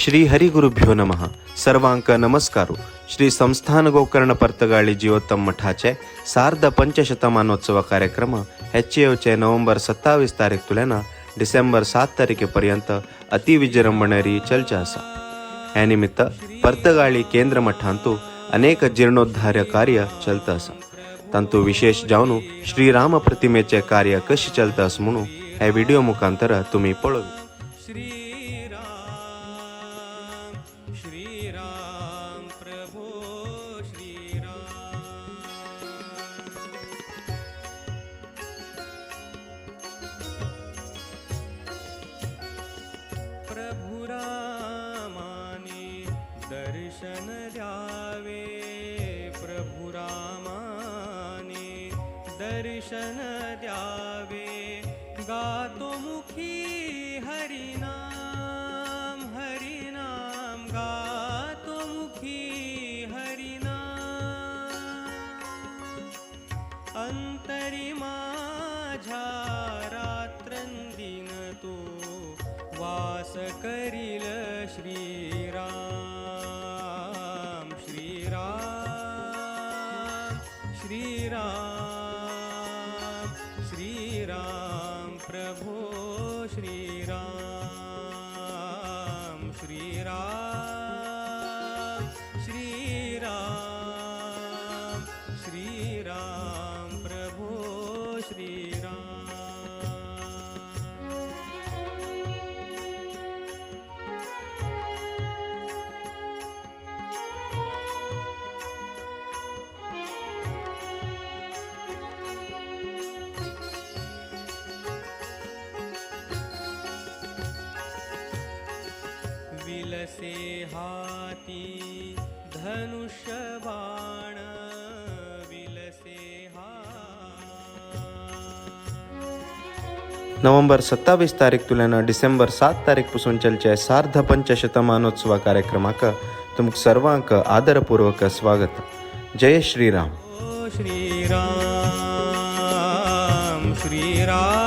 श्री हरिगुरुभ्यो नमः. सर्वांक नमस्कारू. श्री संस्थान गोकर्ण पर्तगाळी जीवोत्तम मठाचे सार्ध पंचशतमानोत्सव कार्यक्रम ಹೆಚ್ಚೆಯುचे नोव्हेंबर 27 तारीख तुलेन डिसेंबर 7 तारखेपर्यंत अति विजृंभणेरी चलचा असा. या निमित्त पर्तगाळी केंद्र मठांतू अनेक जीर्णोद्धार कार्य चलतं असा. तंतू विशेष जाऊन श्रीराम प्रतिमेचे कार्य कशी चलतं असं म्हणून हे व्हिडिओ मुखांतर तुम्ही पळवी. श्रीराम प्रभो श्रीराम. प्रभु रामाने दर्शन द्यावे, प्रभु रामाने दर्शन द्यावे. गातो मुखी हरिनाम हरिनाम, गातो मुखी हरिनाम. अंतरी माझ्या रात्रंदिन तो वास करील श्रीराम श्रीराम श्रीराम श्रीराम प्रभो श्रीराम श्रीराम श्रीराम श्रीराम प्रभो श्रीराम. विलसे हाती धनुष्य बाण, विलसे नोव्हेंबर 27 तारीख तुलेन डिसेंबर 7 तारीखपासून चलचे सार्ध पंचशतमानोत्सव कार्यक्रमाक तुमक सर्वांक आदरपूर्वक स्वागत. जय श्रीराम. श्रीराम श्रीराम